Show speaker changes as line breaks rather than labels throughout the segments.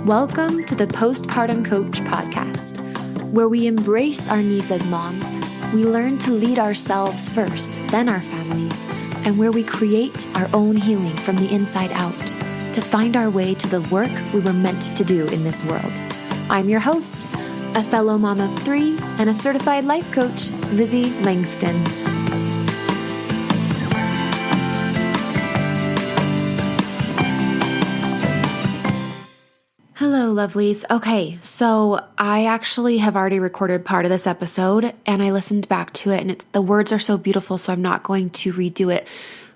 Welcome to the Postpartum Coach podcast, where we embrace our needs as moms, we learn to lead ourselves first, then our families, and where we create our own healing from the inside out to find our way to the work we were meant to do in this world. I'm your host, a fellow mom of 3 and a certified life coach, Lizzie Langston. Hello, lovelies. Okay, so I actually have already recorded part of this episode and I listened back to it and the words are so beautiful, so I'm not going to redo it.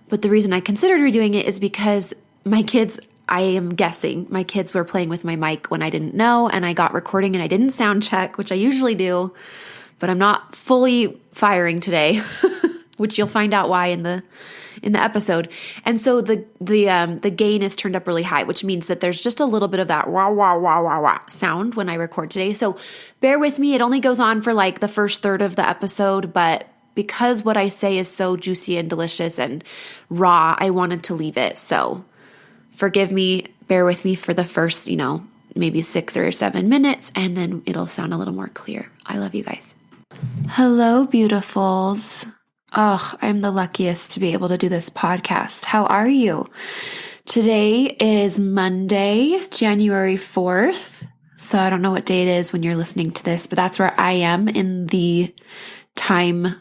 But the reason I considered redoing it is because my kids, I am guessing, my kids were playing with my mic when I didn't know, and I got recording and I didn't sound check, which I usually do, but I'm not fully firing today, which you'll find out why in the episode. And so the gain is turned up really high, which means that there's just a little bit of that wah, wah, wah, wah, wah sound when I record today. So bear with me. It only goes on for like the first third of the episode, but because what I say is so juicy and delicious and raw, I wanted to leave it. So forgive me, bear with me for the first, maybe 6 or 7 minutes, and then it'll sound a little more clear. I love you guys. Hello, beautifuls. Oh, I'm the luckiest to be able to do this podcast. How are you? Today is Monday, January 4th. So I don't know what day it is when you're listening to this, but that's where I am in the time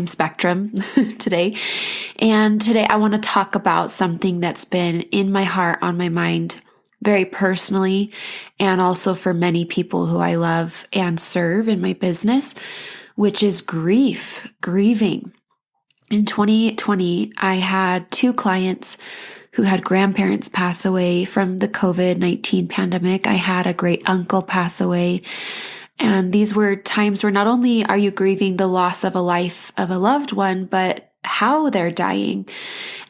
spectrum today. And today I want to talk about something that's been in my heart, on my mind, very personally, and also for many people who I love and serve in my business, which is grieving. In 2020, I had 2 clients who had grandparents pass away from the COVID-19 pandemic. I had a great uncle pass away. And these were times where not only are you grieving the loss of a life of a loved one, but how they're dying.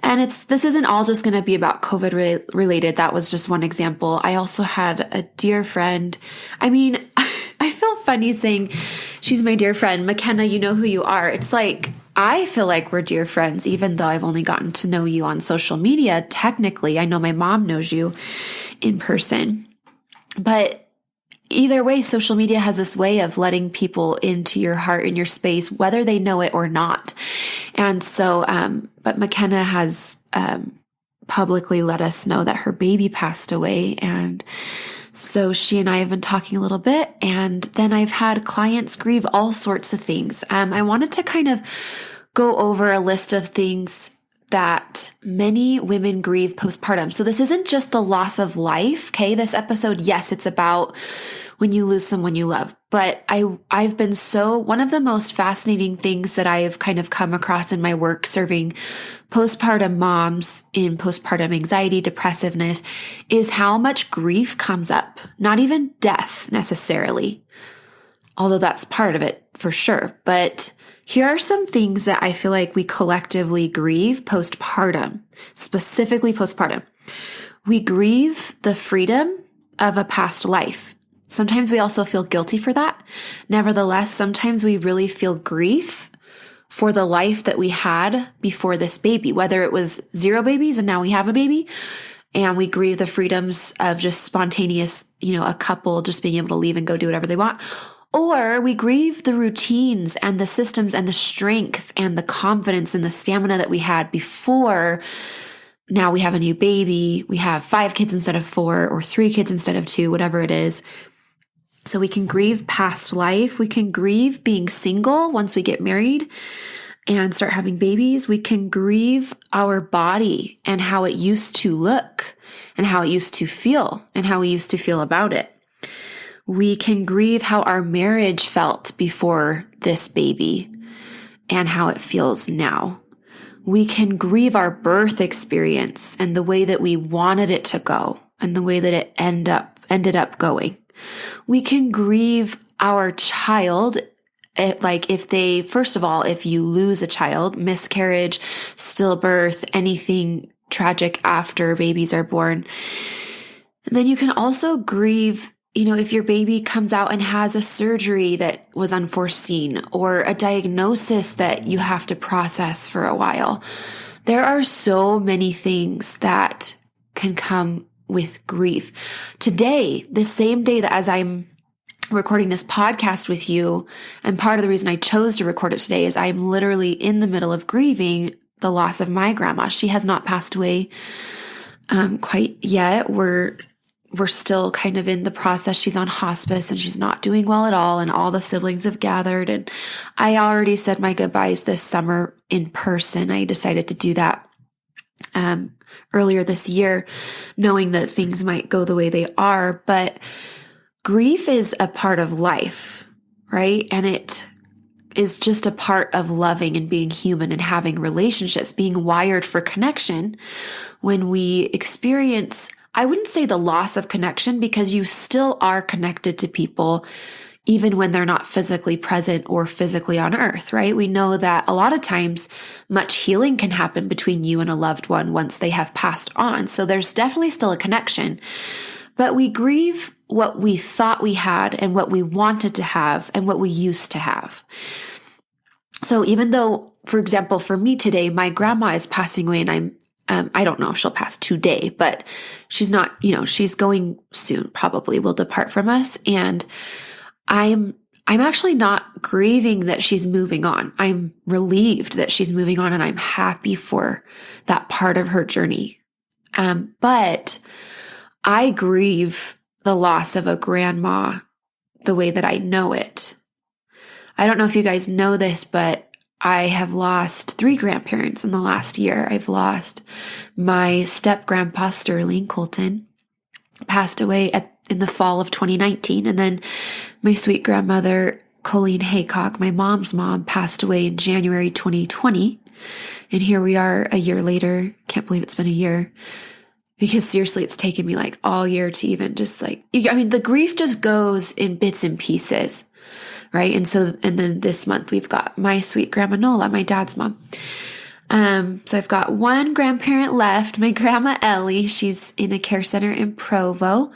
And this isn't all just going to be about COVID related. That was just one example. I also had a dear friend. I feel funny saying she's my dear friend. McKenna, you know who you are. It's like, I feel like we're dear friends, even though I've only gotten to know you on social media. Technically, I know my mom knows you in person. But either way, social media has this way of letting people into your heart and your space, whether they know it or not. And so, but McKenna has publicly let us know that her baby passed away. And so she and I have been talking a little bit, and then I've had clients grieve all sorts of things. I wanted to kind of go over a list of things that many women grieve postpartum. So this isn't just the loss of life, okay? This episode, yes, it's about when you lose someone you love. But I've been one of the most fascinating things that I have kind of come across in my work serving postpartum moms in postpartum anxiety, depressiveness, is how much grief comes up. Not even death necessarily, although that's part of it for sure. But here are some things that I feel like we collectively grieve postpartum, specifically postpartum. We grieve the freedom of a past life. Sometimes we also feel guilty for that. Nevertheless, sometimes we really feel grief for the life that we had before this baby, whether it was 0 babies and now we have a baby, and we grieve the freedoms of just spontaneous, a couple just being able to leave and go do whatever they want. Or we grieve the routines and the systems and the strength and the confidence and the stamina that we had before. Now we have a new baby. We have 5 kids instead of 4, or 3 kids instead of 2, whatever it is. So we can grieve past life. We can grieve being single once we get married and start having babies. We can grieve our body and how it used to look and how it used to feel and how we used to feel about it. We can grieve how our marriage felt before this baby and how it feels now. We can grieve our birth experience and the way that we wanted it to go and the way that it ended up going. We can grieve our child, if you lose a child, miscarriage, stillbirth, anything tragic after babies are born. And then you can also grieve, if your baby comes out and has a surgery that was unforeseen or a diagnosis that you have to process for a while. There are so many things that can come with grief. Today, the same day that as I'm recording this podcast with you, and part of the reason I chose to record it today is I'm literally in the middle of grieving the loss of my grandma. She has not passed away quite yet. We're still kind of in the process. She's on hospice and she's not doing well at all. And all the siblings have gathered. And I already said my goodbyes this summer in person. I decided to do that earlier this year, knowing that things might go the way they are. But grief is a part of life, right? And it is just a part of loving and being human and having relationships, being wired for connection. When we experience, I wouldn't say the loss of connection, because you still are connected to people even when they're not physically present or physically on earth, right? We know that a lot of times much healing can happen between you and a loved one once they have passed on. So there's definitely still a connection, but we grieve what we thought we had and what we wanted to have and what we used to have. So even though, for example, for me today, my grandma is passing away and I don't know if she'll pass today, but she's not, she's going soon, probably will depart from us. And I'm actually not grieving that she's moving on. I'm relieved that she's moving on, and I'm happy for that part of her journey. But I grieve the loss of a grandma the way that I know it. I don't know if you guys know this, but I have lost 3 grandparents in the last year. I've lost my step-grandpa, Sterling Colton, passed away in the fall of 2019. And then my sweet grandmother, Colleen Haycock, my mom's mom, passed away in January 2020. And here we are a year later. Can't believe it's been a year. Because seriously, it's taken me like all year to even just the grief just goes in bits and pieces. Right. And then this month we've got my sweet grandma Nola, my dad's mom. So I've got one grandparent left, my grandma Ellie. She's in a care center in Provo.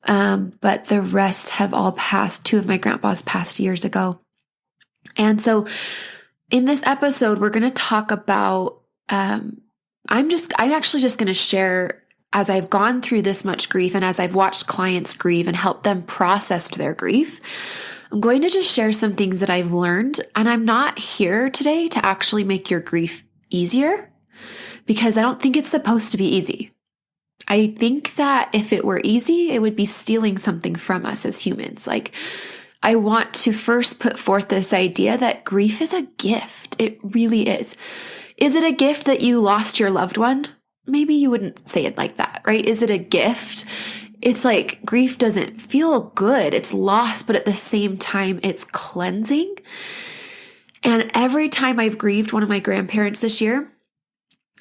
But the rest have all passed. 2 of my grandpas passed years ago. And so in this episode, we're going to talk about, I'm actually just going to share, as I've gone through this much grief and as I've watched clients grieve and helped them process their grief, I'm going to just share some things that I've learned. And I'm not here today to actually make your grief easier, because I don't think it's supposed to be easy. I think that if it were easy, it would be stealing something from us as humans. I want to first put forth this idea that grief is a gift. It really is. Is it a gift that you lost your loved one? Maybe you wouldn't say it like that, right? Is it a gift? It's like grief doesn't feel good. It's loss, but at the same time, it's cleansing. And every time I've grieved one of my grandparents this year,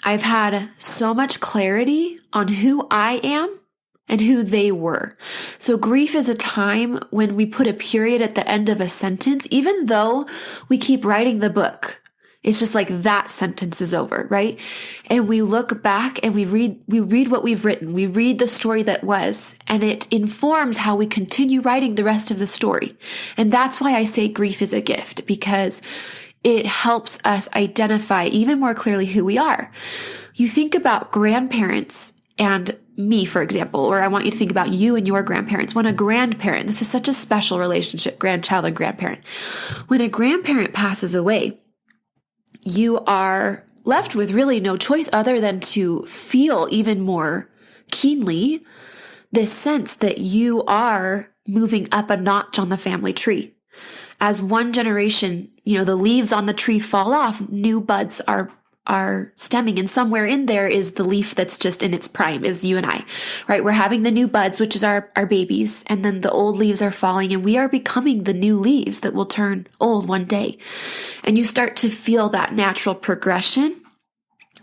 I've had so much clarity on who I am and who they were. So grief is a time when we put a period at the end of a sentence, even though we keep writing the book. It's just like that sentence is over, right? And we look back and we read what we've written. We read the story that was, and it informs how we continue writing the rest of the story. And that's why I say grief is a gift, because it helps us identify even more clearly who we are. You think about grandparents and me, for example, or I want you to think about you and your grandparents. When a grandparent, this is such a special relationship, grandchild and grandparent. When a grandparent passes away, you are left with really no choice other than to feel even more keenly this sense that you are moving up a notch on the family tree. As one generation, the leaves on the tree fall off, new buds are stemming, and somewhere in there is the leaf that's just in its prime, is you and I, right? We're having the new buds, which is our babies, and then the old leaves are falling, and we are becoming the new leaves that will turn old one day. And you start to feel that natural progression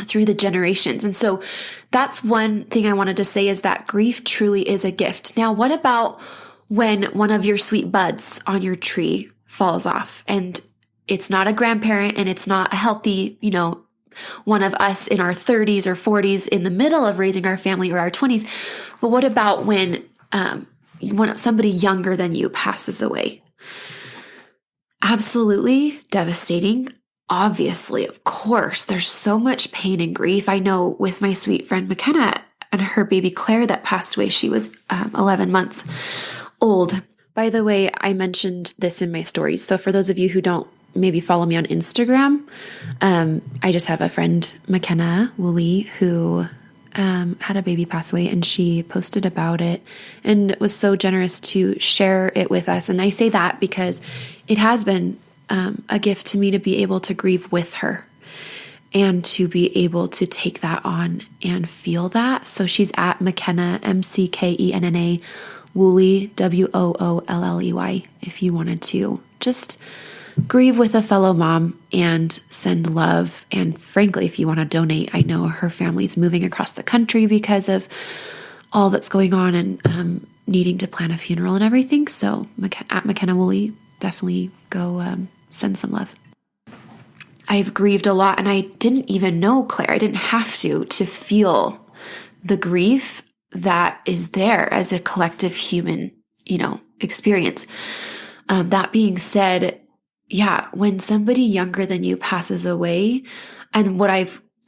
through the generations. And so that's one thing I wanted to say, is that grief truly is a gift. Now, what about when one of your sweet buds on your tree falls off, and it's not a grandparent and it's not a healthy, one of us in our 30s or 40s in the middle of raising our family, or our 20s. But what about when somebody younger than you passes away? Absolutely devastating. Obviously, of course, there's so much pain and grief. I know with my sweet friend McKenna, and her baby Claire that passed away. She was 11 months old. By the way, I mentioned this in my stories. So for those of you who don't maybe follow me on Instagram, I just have a friend, McKenna Woolley, who had a baby pass away, and she posted about it and was so generous to share it with us. And I say that because it has been a gift to me to be able to grieve with her and to be able to take that on and feel that. So she's at McKenna, McKenna, Woolley, Woolley, if you wanted to just grieve with a fellow mom and send love. And frankly, if you want to donate, I know her family's moving across the country because of all that's going on and needing to plan a funeral and everything. So at McKenna Woolley, definitely go send some love. I've grieved a lot, and I didn't even know Claire. I didn't have to feel the grief that is there as a collective human, experience. That being said, yeah, when somebody younger than you passes away, and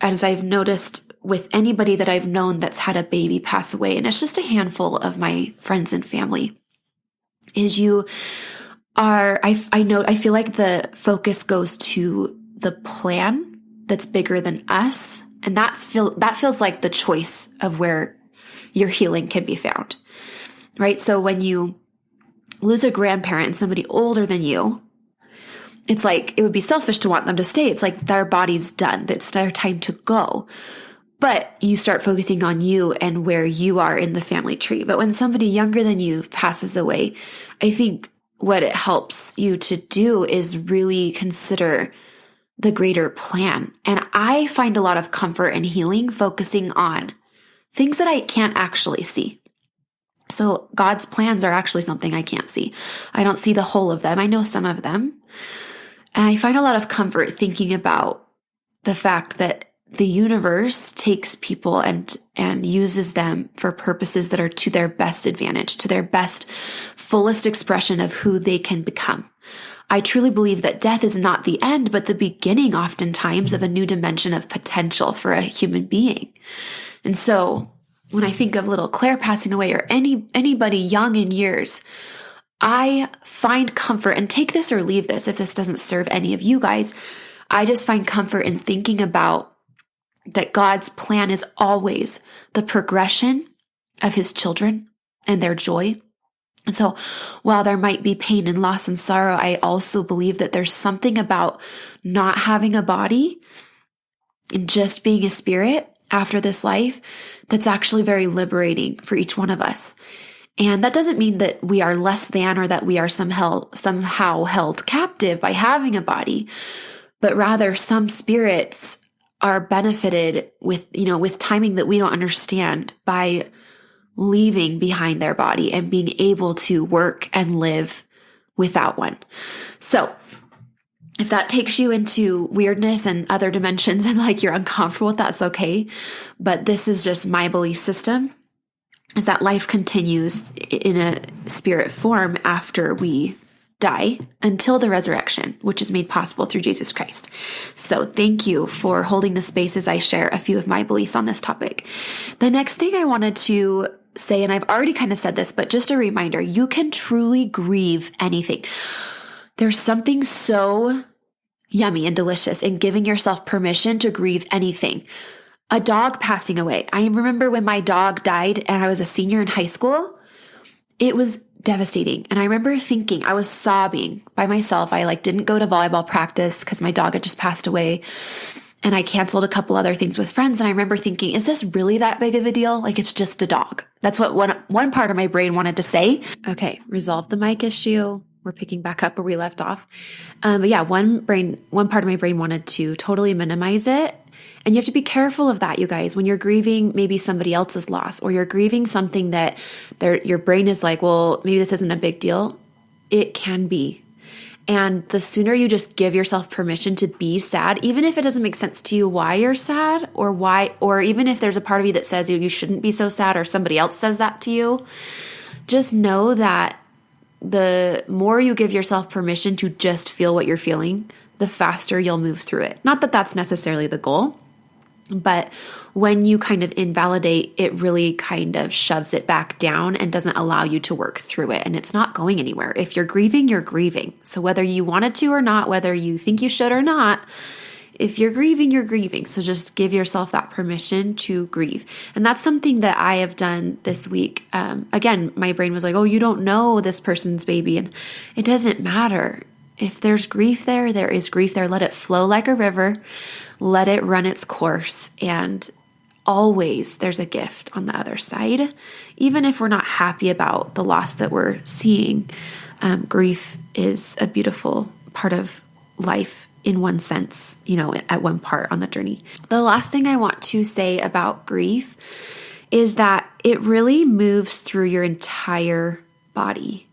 as I've noticed with anybody that I've known that's had a baby pass away, and it's just a handful of my friends and family, is I feel like the focus goes to the plan that's bigger than us. And that feels like the choice of where your healing can be found, right? So when you lose a grandparent and somebody older than you, it's like, it would be selfish to want them to stay. It's like their body's done. It's their time to go. But you start focusing on you and where you are in the family tree. But when somebody younger than you passes away, I think what it helps you to do is really consider the greater plan. And I find a lot of comfort and healing focusing on things that I can't actually see. So God's plans are actually something I can't see. I don't see the whole of them. I know some of them. And I find a lot of comfort thinking about the fact that the universe takes people and uses them for purposes that are to their best advantage, to their best, fullest expression of who they can become. I truly believe that death is not the end, but the beginning oftentimes of a new dimension of potential for a human being. And so when I think of little Claire passing away, or anybody young in years, I find comfort, and take this or leave this if this doesn't serve any of you guys. I just find comfort in thinking about that God's plan is always the progression of his children and their joy. And so while there might be pain and loss and sorrow, I also believe that there's something about not having a body and just being a spirit after this life that's actually very liberating for each one of us. And that doesn't mean that we are less than, or that we are somehow held captive by having a body, but rather some spirits are benefited with timing that we don't understand by leaving behind their body and being able to work and live without one. So if that takes you into weirdness and other dimensions and like you're uncomfortable with that, it's okay. But this is just my belief system, is that life continues in a spirit form after we die until the resurrection, which is made possible through Jesus Christ. So thank you for holding the space as I share a few of my beliefs on this topic. The next thing I wanted to say, and I've already kind of said this, but just a reminder, you can truly grieve anything. There's something so yummy and delicious in giving yourself permission to grieve anything. A dog passing away. I remember when my dog died and I was a senior in high school, it was devastating. And I remember thinking, I was sobbing by myself. I didn't go to volleyball practice because my dog had just passed away. And I canceled a couple other things with friends. And I remember thinking, is this really that big of a deal? It's just a dog. That's what one part of my brain wanted to say. Okay, resolve the mic issue. We're picking back up where we left off. But yeah, one part of my brain wanted to totally minimize it. And you have to be careful of that, you guys, when you're grieving maybe somebody else's loss, or you're grieving something that your brain is like, well, maybe this isn't a big deal. It can be. And the sooner you just give yourself permission to be sad, even if it doesn't make sense to you why you're sad, or even if there's a part of you that says you shouldn't be so sad, or somebody else says that to you, just know that the more you give yourself permission to just feel what you're feeling, the faster you'll move through it. Not that that's necessarily the goal. But when you kind of invalidate, it really kind of shoves it back down and doesn't allow you to work through it. And it's not going anywhere. If you're grieving, you're grieving. So whether you wanted to or not, whether you think you should or not, if you're grieving, you're grieving. So just give yourself that permission to grieve. And that's something that I have done this week. Again, my brain was like, oh, you don't know this person's baby. And it doesn't matter. If there's grief there, there is grief there. Let it flow like a river. Let it run its course. And always there's a gift on the other side. Even if we're not happy about the loss that we're seeing, grief is a beautiful part of life in one sense, at one part on the journey. The last thing I want to say about grief is that it really moves through your entire body.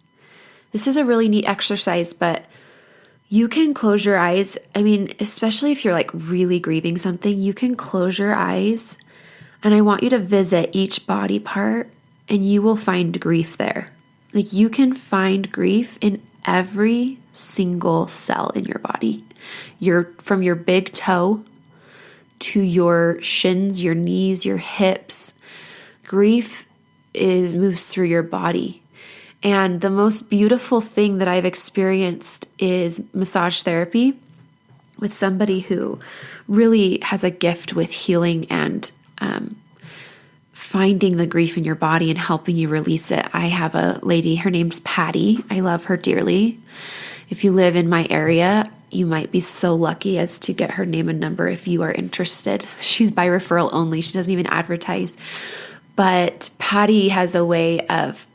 This is a really neat exercise, but you can close your eyes. I mean, especially if you're like really grieving something, you can close your eyes and I want you to visit each body part and you will find grief there. Like you can find grief in every single cell in your body. From your big toe to your shins, your knees, your hips. Grief moves through your body. And the most beautiful thing that I've experienced is massage therapy with somebody who really has a gift with healing and finding the grief in your body and helping you release it. I have a lady, her name's Patty. I love her dearly. If you live in my area, you might be so lucky as to get her name and number if you are interested. She's by referral only. She doesn't even advertise. But Patty has a way of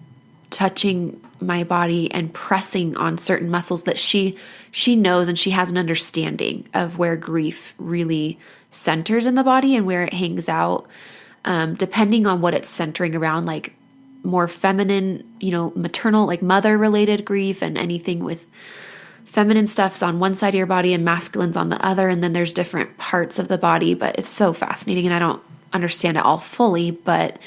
touching my body and pressing on certain muscles that she knows, and she has an understanding of where grief really centers in the body and where it hangs out, depending on what it's centering around, like more feminine, maternal, like mother related grief, and anything with feminine stuff's on one side of your body and masculine's on the other. And then there's different parts of the body, but it's so fascinating and I don't understand it all fully, but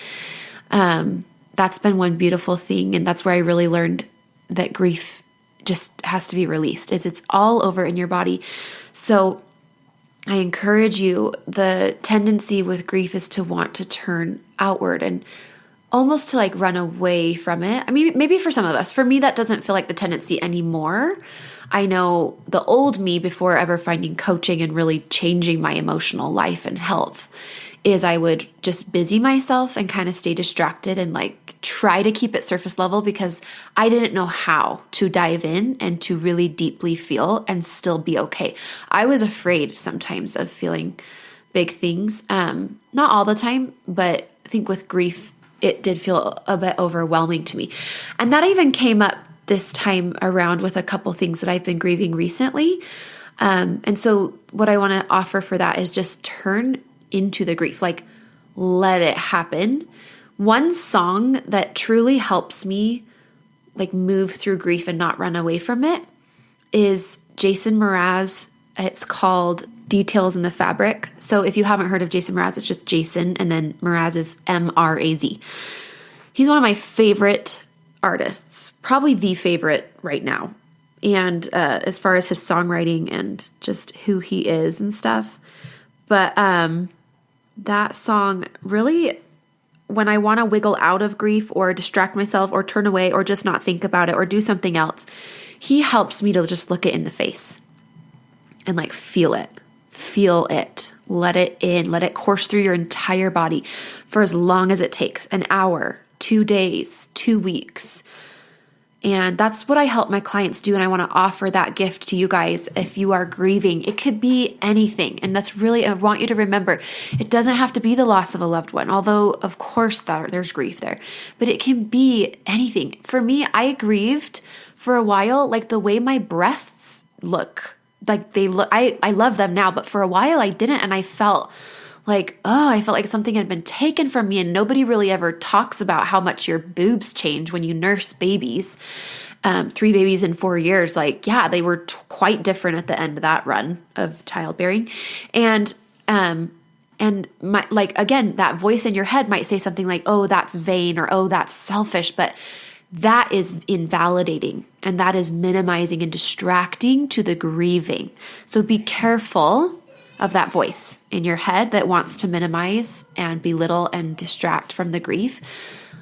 that's been one beautiful thing. And that's where I really learned that grief just has to be released, is it's all over in your body. So I encourage you, the tendency with grief is to want to turn outward and almost to like run away from it. I mean, maybe for some of us, for me, that doesn't feel like the tendency anymore. I know the old me, before ever finding coaching and really changing my emotional life and health, is I would just busy myself and kind of stay distracted and like try to keep it surface level because I didn't know how to dive in and to really deeply feel and still be okay. I was afraid sometimes of feeling big things. Not all the time, but I think with grief, it did feel a bit overwhelming to me. And that even came up this time around with a couple things that I've been grieving recently. And so what I want to offer for that is just turn into the grief, like let it happen. One song that truly helps me like move through grief and not run away from it is Jason Mraz. It's called Details in the Fabric. So if you haven't heard of Jason Mraz, it's just Jason and then Mraz is M-R-A-Z. He's one of my favorite artists, probably the favorite right now. And as far as his songwriting and just who he is and stuff. But that song really, when I want to wiggle out of grief or distract myself or turn away or just not think about it or do something else, he helps me to just look it in the face and like feel it, let it in, let it course through your entire body for as long as it takes, an hour, 2 days, 2 weeks. And that's what I help my clients do. And I want to offer that gift to you guys. If you are grieving, it could be anything. And that's really, I want you to remember, it doesn't have to be the loss of a loved one. Although of course there's grief there, but it can be anything. For me, I grieved for a while, like the way my breasts look, like they look, I love them now, but for a while I didn't. And I felt like something had been taken from me, and nobody really ever talks about how much your boobs change when you nurse babies. 3 babies in 4 years, like, yeah, they were quite different at the end of that run of childbearing. And my, like, again, that voice in your head might say something like, oh, that's vain, or, oh, that's selfish, but that is invalidating and that is minimizing and distracting to the grieving. So be careful of that voice in your head that wants to minimize and belittle and distract from the grief.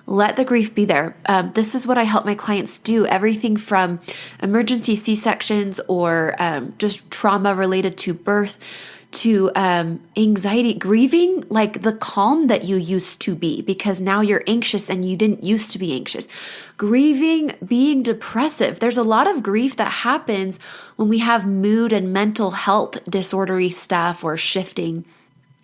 Let the grief be there. This is what I help my clients do. Everything from emergency C-sections or just trauma related to birth to anxiety, grieving like the calm that you used to be because now you're anxious and you didn't used to be anxious. Grieving being depressive. There's a lot of grief that happens when we have mood and mental health disordery stuff or shifting.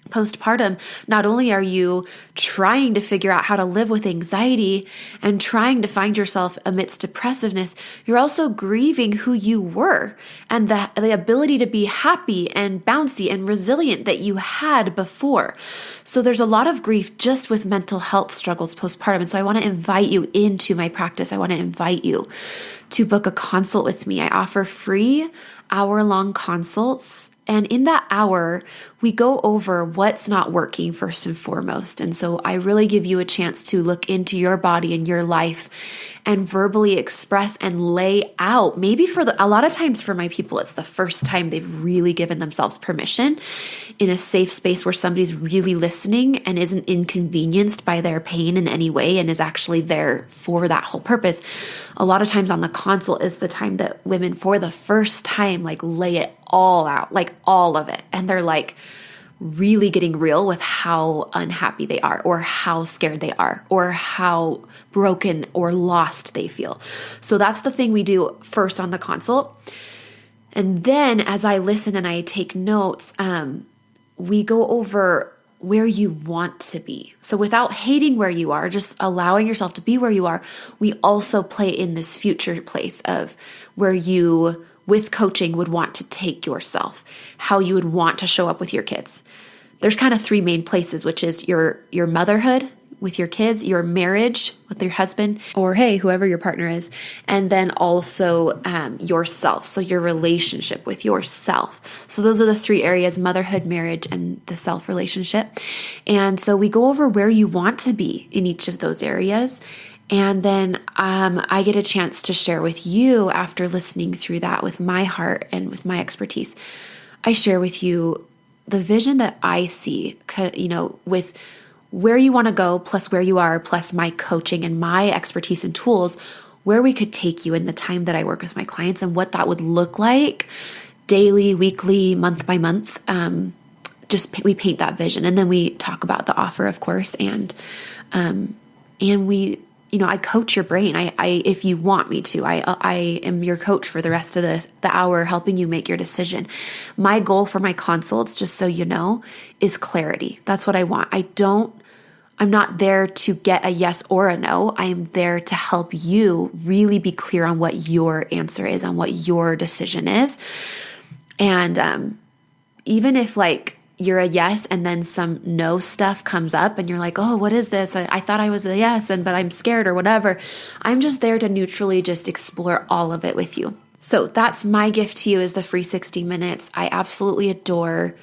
Postpartum, not only are you trying to figure out how to live with anxiety and trying to find yourself amidst depressiveness, you're also grieving who you were and the ability to be happy and bouncy and resilient that you had before. So there's a lot of grief just with mental health struggles postpartum. And so I want to invite you into my practice. I want to invite you to book a consult with me. I offer free hour-long consults. And in that hour, we go over what's not working first and foremost. And so I really give you a chance to look into your body and your life and verbally express and lay out. Maybe a lot of times for my people, it's the first time they've really given themselves permission in a safe space where somebody's really listening and isn't inconvenienced by their pain in any way and is actually there for that whole purpose. A lot of times on the consult is the time that women for the first time like lay it all out, like all of it. And they're like really getting real with how unhappy they are or how scared they are or how broken or lost they feel. So that's the thing we do first on the consult. And then as I listen and I take notes, we go over where you want to be. So without hating where you are, just allowing yourself to be where you are, we also play in this future place of where you with coaching would want to take yourself, how you would want to show up with your kids. There's kind of three main places, which is your motherhood with your kids, your marriage with your husband, or hey, whoever your partner is, and then also yourself, so your relationship with yourself. So those are the three areas: motherhood, marriage, and the self relationship. And so we go over where you want to be in each of those areas. And then I get a chance to share with you after listening through that with my heart and with my expertise. I share with you the vision that I see, with where you want to go, plus where you are, plus my coaching and my expertise and tools, where we could take you in the time that I work with my clients and what that would look like daily, weekly, month by month. We paint that vision. And then we talk about the offer, of course. And we, I coach your brain. I if you want me to, I am your coach for the rest of the hour, helping you make your decision. My goal for my consults, just so you know, is clarity. That's what I want. I'm not there to get a yes or a no. I am there to help you really be clear on what your answer is, on what your decision is. And even if you're a yes and then some no stuff comes up and you're like, oh, what is this? I thought I was a yes, but I'm scared or whatever. I'm just there to neutrally just explore all of it with you. So that's my gift to you, is the free 60 minutes. I absolutely adore.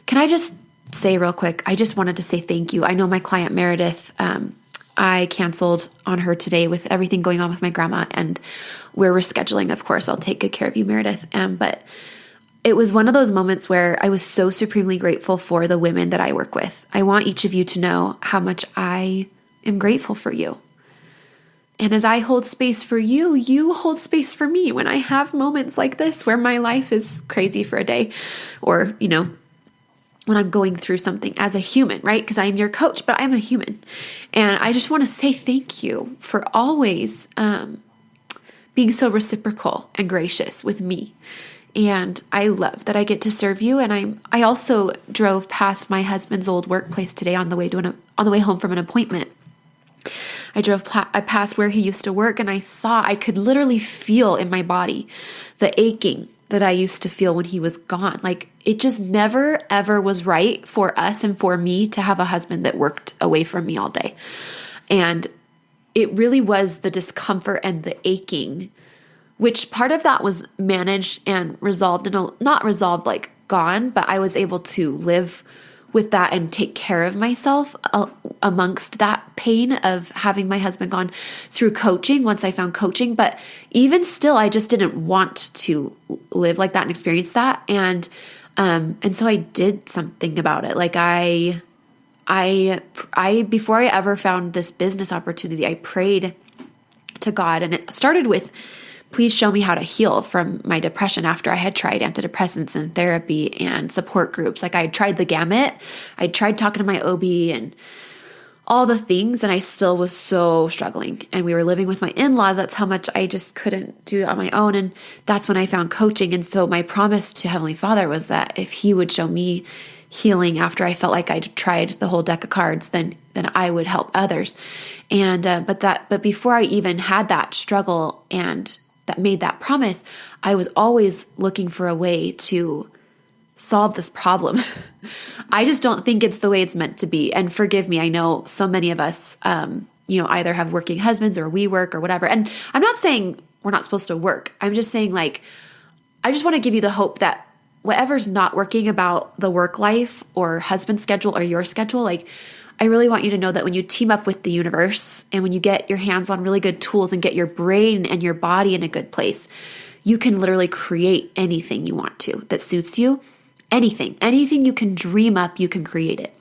Can I just say real quick, I just wanted to say thank you. I know my client Meredith, I canceled on her today with everything going on with my grandma, and we're rescheduling, of course. I'll take good care of you, Meredith. But it was one of those moments where I was so supremely grateful for the women that I work with. I want each of you to know how much I am grateful for you. And as I hold space for you, you hold space for me when I have moments like this where my life is crazy for a day, or, when I'm going through something as a human, right? Because I am your coach, but I'm a human. And I just want to say thank you for always being so reciprocal and gracious with me. And I love that I get to serve you. And I also drove past my husband's old workplace today on the way home from an appointment. I passed where he used to work, and I thought I could literally feel in my body the aching that I used to feel when he was gone. It just never, ever was right for us and for me to have a husband that worked away from me all day. And it really was the discomfort and the aching, which part of that was managed and resolved, not resolved gone, but I was able to live with that and take care of myself amongst that pain of having my husband gone through coaching once I found coaching. But even still, I just didn't want to live like that and experience that. And And so I did something about it. Like I before I ever found this business opportunity, I prayed to God, and it started with, please show me how to heal from my depression after I had tried antidepressants and therapy and support groups. Like I tried the gamut. I tried talking to my OB and all the things, and I still was so struggling. And we were living with my in-laws. That's how much I just couldn't do it on my own. And that's when I found coaching. And so my promise to Heavenly Father was that if He would show me healing after I felt like I'd tried the whole deck of cards, then I would help others. And but before I even had that struggle and that made that promise, I was always looking for a way to solve this problem. I just don't think it's the way it's meant to be. And forgive me, I know so many of us, either have working husbands or we work or whatever. And I'm not saying we're not supposed to work. I'm just saying, like, I just want to give you the hope that whatever's not working about the work life or husband schedule or your schedule, like, I really want you to know that when you team up with the universe and when you get your hands on really good tools and get your brain and your body in a good place, you can literally create anything you want to that suits you. Anything you can dream up, you can create it.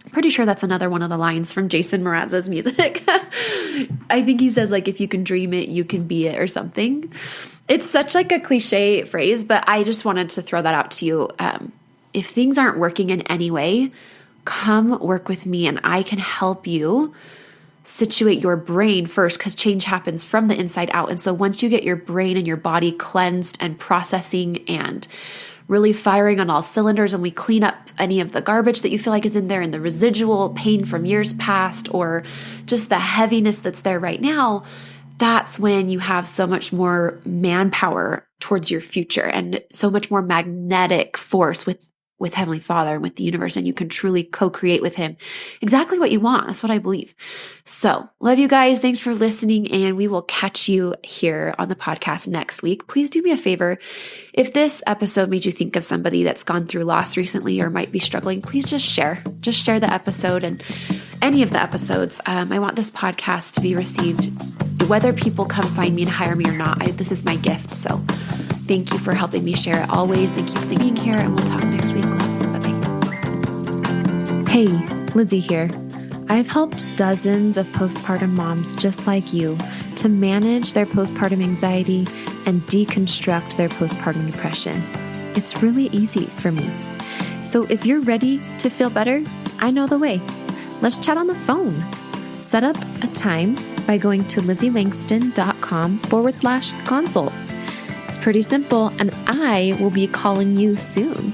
I'm pretty sure that's another one of the lines from Jason Mraz's music. I think he says, like, if you can dream it, you can be it, or something. It's such like a cliche phrase, but I just wanted to throw that out to you. If things aren't working in any way, come work with me and I can help you situate your brain first, because change happens from the inside out. And so once you get your brain and your body cleansed and processing and really firing on all cylinders, and we clean up any of the garbage that you feel like is in there and the residual pain from years past or just the heaviness that's there right now, that's when you have so much more manpower towards your future and so much more magnetic force with Heavenly Father and with the universe, and you can truly co-create with Him exactly what you want. That's what I believe. So, love you guys. Thanks for listening, and we will catch you here on the podcast next week. Please do me a favor. If this episode made you think of somebody that's gone through loss recently or might be struggling, please just share. Just share the episode and any of the episodes. I want this podcast to be received, whether people come find me and hire me or not. This is my gift. So, thank you for helping me share it always. Thank you for being here, and we'll talk next week. Loves. Bye-bye. Hey, Lizzie here. I've helped dozens of postpartum moms just like you to manage their postpartum anxiety and deconstruct their postpartum depression. It's really easy for me. So if you're ready to feel better, I know the way. Let's chat on the phone. Set up a time by going to LizzieLangston.com/consult. It's pretty simple, and I will be calling you soon.